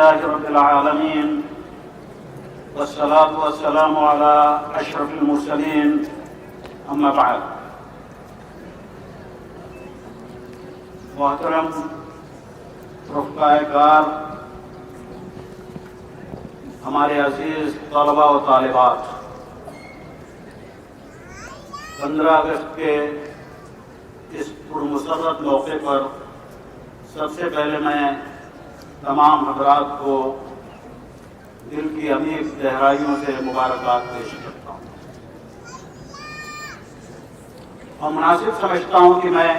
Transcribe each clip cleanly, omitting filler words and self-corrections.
لله رب العالمين والصلاة والسلام على أشرف المرسلين أما بعد محترم رفقائے کار، ہمارے عزیز طلباء و طالبات، 15 اگست کے اس پرمسرت موقع پر سب سے پہلے میں تمام حضرات کو دل کی عمیق گہرائیوں سے مبارکباد پیش کرتا ہوں اور مناسب سمجھتا ہوں کہ میں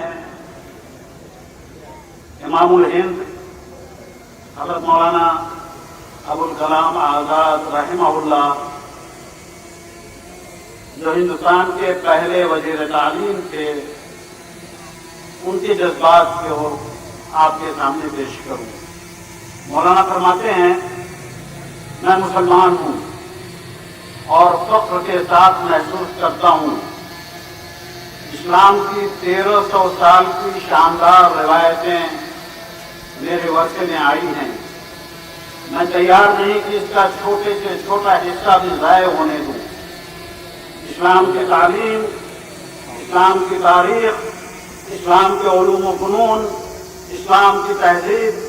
امام الہند حضرت مولانا ابوالکلام آزاد رحمہ اللہ، جو ہندوستان کے پہلے وزیر تعلیم تھے، ان کے جذبات کو آپ کے سامنے پیش کروں۔ مولانا فرماتے ہیں، میں مسلمان ہوں اور فخر کے ساتھ محسوس کرتا ہوں اسلام کی 1300 سال کی شاندار روایتیں میرے ورثے میں آئی ہیں۔ میں تیار نہیں کہ اس کا چھوٹے سے چھوٹا حصہ بھی ضائع ہونے دوں۔ اسلام کی تعلیم، اسلام کی تاریخ، اسلام کے علوم و فنون، اسلام کی تہذیب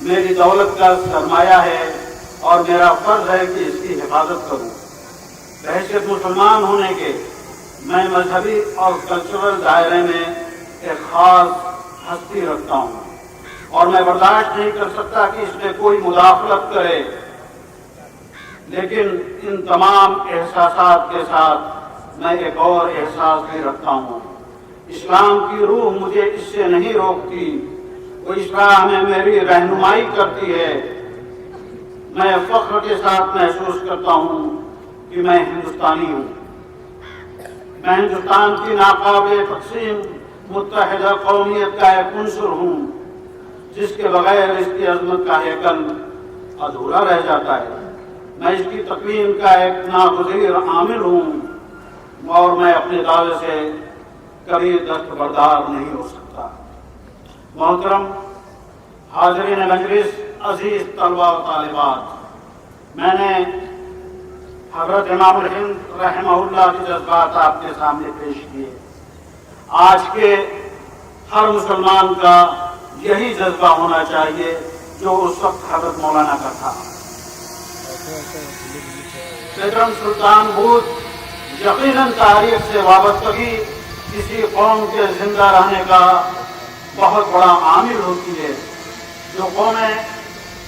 میری دولت کا سرمایہ ہے اور میرا فرض ہے کہ اس کی حفاظت کروں۔ بحیثیت مسلمان ہونے کے میں مذہبی اور کلچرل دائرے میں ایک خاص ہستی رکھتا ہوں اور میں برداشت نہیں کر سکتا کہ اس میں کوئی مداخلت کرے، لیکن ان تمام احساسات کے ساتھ میں ایک اور احساس بھی رکھتا ہوں۔ اسلام کی روح مجھے اس سے نہیں روکتی، وہ اسلام میں میری رہنمائی کرتی ہے۔ میں فخر کے ساتھ محسوس کرتا ہوں کہ میں ہندوستانی ہوں۔ میں ہندوستان کی ناقابل تقسیم متحدہ قومیت کا ایک عنصر ہوں، جس کے بغیر اس کی عظمت کا ہیکل ادھورا رہ جاتا ہے۔ میں اس کی تکوین کا ایک ناگزیر عامل ہوں اور میں اپنے دعوے سے کبھی دستبردار نہیں ہو سکتا۔ محترم حاضرین مجلس، عزیز طلباء و طالبات، میں نے حضرت امام الہند رحمہ اللہ کے جذبات آپ کے سامنے پیش کیے۔ آج کے ہر مسلمان کا یہی جذبہ ہونا چاہیے جو اس وقت حضرت مولانا کا تھا۔ پیٹرن سلطان بودھ یقیناً تاریخ سے وابستگی کسی قوم کے زندہ رہنے کا بہت بڑا عامل ہوتی ہے۔ جو قومیں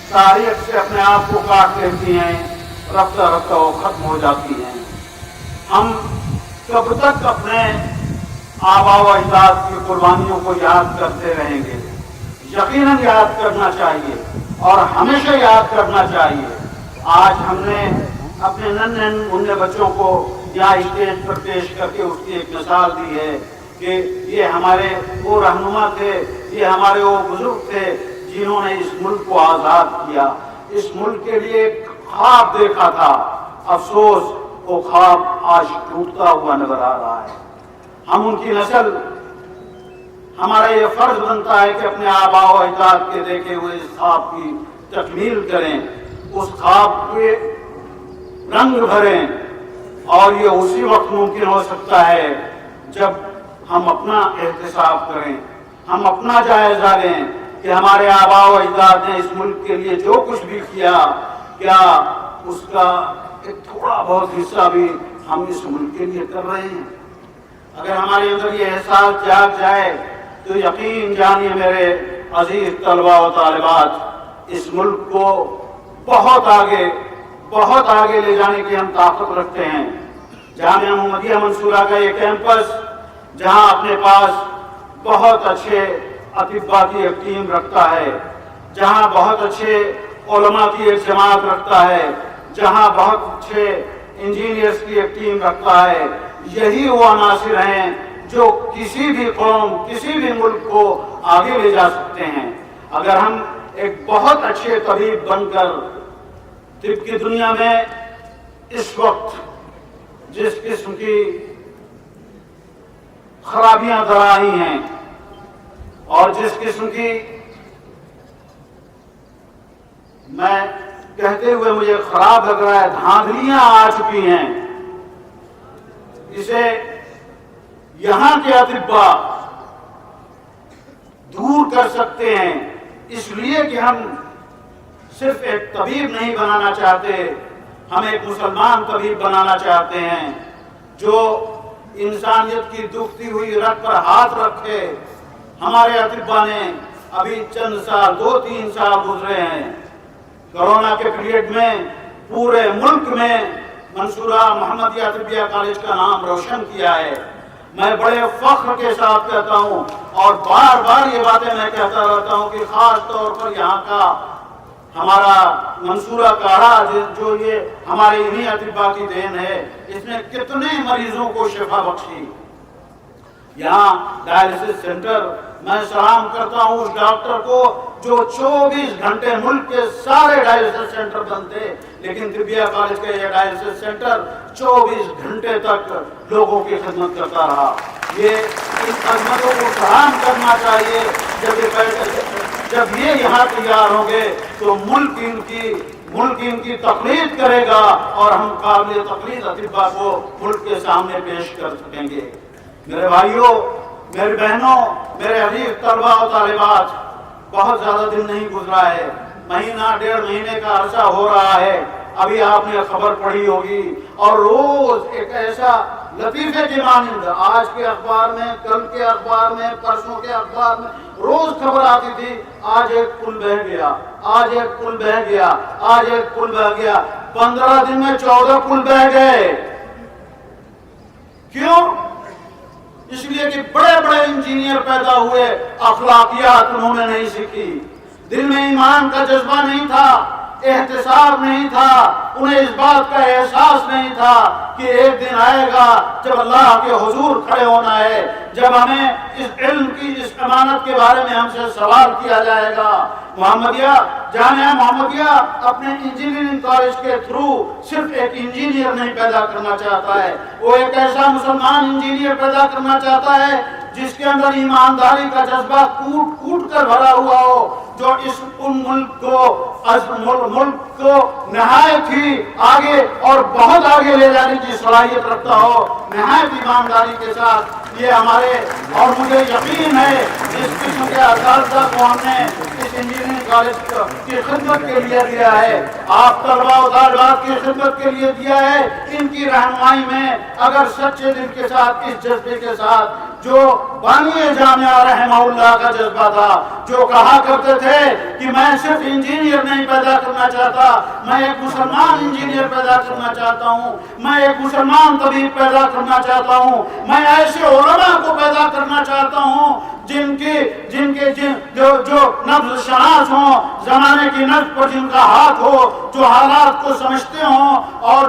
تاریخ سے اپنے آپ کو کاٹ لیتی ہیں، رفتہ رفتہ وہ ختم ہو جاتی ہیں۔ ہم کب تک اپنے آباء و اجداد کی قربانیوں کو یاد کرتے رہیں گے؟ یقیناً یاد کرنا چاہیے اور ہمیشہ یاد کرنا چاہیے۔ آج ہم نے اپنے ننھے منھے بچوں کو یہاں اسٹیج پر پیش کر کے اس کی ایک مثال دی ہے کہ یہ ہمارے وہ رہنما تھے، یہ ہمارے وہ بزرگ تھے جنہوں نے اس ملک کو آزاد کیا، اس ملک کے لیے ایک خواب دیکھا تھا۔ افسوس وہ خواب آج ٹوٹتا ہوا نظر آ رہا ہے۔ ہم ان کی نسل، ہمارا یہ فرض بنتا ہے کہ اپنے آباء و اجداد کے دیکھے ہوئے اس خواب کی تکمیل کریں، اس خواب کے رنگ بھریں، اور یہ اسی وقت ممکن ہو سکتا ہے جب ہم اپنا احتساب کریں، ہم اپنا جائزہ لیں کہ ہمارے آباء و اجداد نے اس ملک کے لیے جو کچھ بھی کیا، کیا اس کا ایک تھوڑا بہت حصہ بھی ہم اس ملک کے لیے کر رہے ہیں؟ اگر ہمارے اندر یہ احساس جاگ جائے تو یقین جانیے میرے عزیز طلباء و طالبات، اس ملک کو بہت آگے لے جانے کی ہم طاقت رکھتے ہیں۔ جامعہ محمدیہ منصورہ کا یہ کیمپس، جہاں اپنے پاس بہت اچھے اطباء کی ایک ٹیم رکھتا ہے، جہاں بہت اچھے علماء کی ایک جماعت رکھتا ہے، جہاں بہت اچھے انجینئرز کی ایک ٹیم رکھتا ہے، یہی وہ عناصر ہیں جو کسی بھی قوم، کسی بھی ملک کو آگے لے جا سکتے ہیں۔ اگر ہم ایک بہت اچھے طبیب بن کر طب کی دنیا میں اس وقت جس قسم کی خرابیاں در آئی ہیں اور جس قسم کی میں کہتے ہوئے مجھے خراب لگ رہا ہے، دھاندلیاں آ چکی ہیں، اسے یہاں کے اطباء دور کر سکتے ہیں، اس لیے کہ ہم صرف ایک طبیب نہیں بنانا چاہتے، ہم ایک مسلمان طبیب بنانا چاہتے ہیں جو انسانیت کی دکھتی ہوئی رگ پر ہاتھ رکھے۔ ہمارے اطباء نے ابھی چند سال 2-3 سال گزرے ہیں، کورونا کے پیریڈ میں پورے ملک میں منصورہ محمدیہ طبیہ کالج کا نام روشن کیا ہے۔ میں بڑے فخر کے ساتھ کہتا ہوں اور بار بار یہ باتیں میں کہتا رہتا ہوں کہ خاص طور پر یہاں کا ہمارا منصورہ کاڑھا جو یہ ہمارے انہی اطباء کی دین ہے، اس نے کتنے مریضوں کو شفا بخشی۔ یہاں ڈائلیسس سینٹر، میں سلام کرتا ہوں اس ڈاکٹر کو جو 24 گھنٹے ملک کے سارے ڈائلیسس سینٹر بنتے، لیکن طبیہ کالج کا یہ ڈائلیسس سینٹر 24 گھنٹے تک لوگوں کی خدمت کرتا رہا۔ یہ ان خدمتوں کو سلام کرنا چاہیے۔ جب یہ یہاں تیار ہوں گے تو ملک ان کی تقلید کرے گا اور ہم قابل تقلید اطباء کو ملک کے سامنے پیش کر سکیں گے۔ میرے بھائیوں، میری بہنوں، میرے عزیز طلباء و طالبات، بہت زیادہ دن نہیں گزرا ہے، مہینہ 1.5 مہینے کا عرصہ ہو رہا ہے۔ ابھی آپ نے خبر پڑھی ہوگی اور روز ایک ایسا لطیفے کی مانند آج کے اخبار میں، کل کے اخبار میں، پرسوں کے اخبار میں روز خبر آتی تھی، آج ایک پل بہہ گیا، آج ایک پل بہہ گیا، آج ایک پل بہہ گیا۔ 15 دن میں 14 پل بہہ گئے۔ کیوں؟ اس لیے کہ بڑے بڑے انجینئر پیدا ہوئے، اخلاقیات انہوں نے نہیں سیکھی، دل میں ایمان کا جذبہ نہیں تھا، احتساب نہیں تھا، انہیں اس بات کا احساس نہیں تھا کہ ایک دن آئے گا جب اللہ کے حضور کھڑے ہونا ہے، جب ہمیں اس علم کی اس امانت کے بارے میں ہم سے سوال کیا جائے گا۔ محمدیہ، جامعہ محمدیہ اپنے انجینئرنگ کالج کے تھرو صرف ایک انجینئر نہیں پیدا کرنا چاہتا ہے، وہ ایک ایسا مسلمان انجینئر پیدا کرنا چاہتا ہے جس کے اندر ایمانداری کا جذبہ کوٹ کوٹ کر بھرا ہوا ہو، جو اس ملک کو نہایت ہی آگے اور بہت آگے لے جانے کی صلاحیت رکھتا ہو، نہایت ایمانداری کے ساتھ۔ یہ ہمارے اور مجھے یقین ہے اس قسم کے اساتذہ کو ہم نے اس انجینئرنگ کالج کی خدمت کے لیے دیا ہے، آپ طلباء و طالبات کی خدمت کے لیے دیا ہے۔ ان کی رہنمائی میں اگر سچے دل کے ساتھ، اس جذبے کے ساتھ جو بانی جامعہ رحمہ اللہ کا جذبہ تھا، جو کہا کرتے تھے کہ میں صرف انجینئر نہیں پیدا کرنا چاہتا، میں ایک مسلمان انجینئر پیدا کرنا چاہتا ہوں، میں ایک مسلمان طبیب پیدا کرنا چاہتا ہوں، میں ایسے علماء کو پیدا کرنا چاہتا ہوں جو نبض شناس ہوں، زمانے کی نبض پر جن کا ہاتھ ہو، جو حالات کو سمجھتے ہوں اور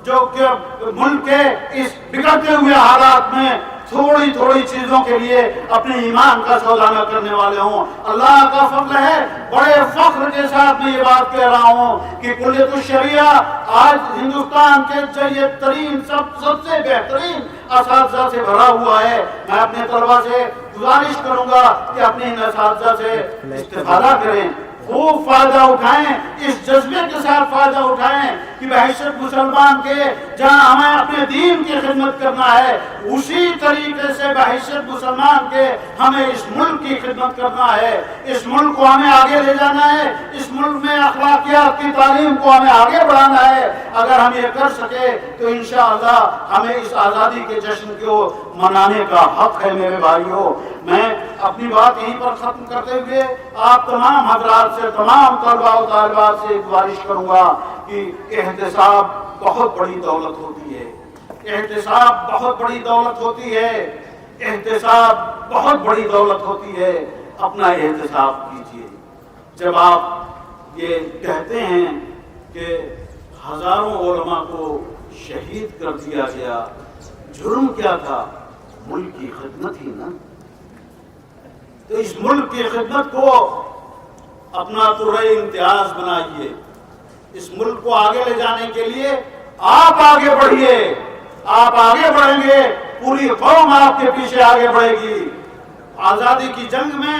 جو کہ ملک کے اس بگڑتے ہوئے حالات میں تھوڑی تھوڑی چیزوں کے لیے اپنے ایمان کا سودا نہ کرنے والے ہوں۔ اللہ کا فضل ہے، بڑے فخر کے ساتھ میں یہ بات کہہ رہا ہوں کہ کلیت الشریعہ آج ہندوستان کے جید ترین سب سے بہترین اساتذہ سے بھرا ہوا ہے۔ میں اپنے طلباء سے گزارش کروں گا کہ اپنے ان اساتذہ سے استفادہ کریں، خوب فائدہ اٹھائیں، اس جذبے کے ساتھ فائدہ اٹھائیں کہ بحیثیت مسلمان کے جہاں ہمیں اپنے دین کی خدمت کرنا ہے، اسی طریقے سے بحیثیت مسلمان کے ہمیں اس ملک کی خدمت کرنا ہے، اس ملک کو ہمیں آگے لے جانا ہے، اس ملک میں اخلاقیات کی تعلیم کو ہمیں آگے بڑھانا ہے۔ اگر ہم یہ کر سکے تو انشاءاللہ ہمیں اس آزادی کے جشن کو منانے کا حق ہے۔ میرے بھائیوں، میں اپنی بات یہیں پر ختم کرتے ہوئے آپ تمام حضرات سے، تمام طلباء و طالبات سے گزارش کروں گا کہ احتساب بہت بڑی دولت ہوتی ہے، احتساب بہت بڑی دولت ہوتی ہے، احتساب بہت بڑی دولت ہوتی ہے۔ اپنا احتساب کیجیے۔ جب آپ یہ کہتے ہیں کہ ہزاروں علماء کو شہید کر دیا گیا، جرم کیا تھا؟ ملک کی خدمت ہی نا۔ تو اس ملک کی خدمت کو اپنا طرح امتیاز بنائیے، اس ملک کو آگے لے جانے کے لیے آپ آگے بڑھیے، آپ آگے بڑھیں گے، پوری قوم آپ کے پیچھے آگے بڑھے گی۔ آزادی کی جنگ میں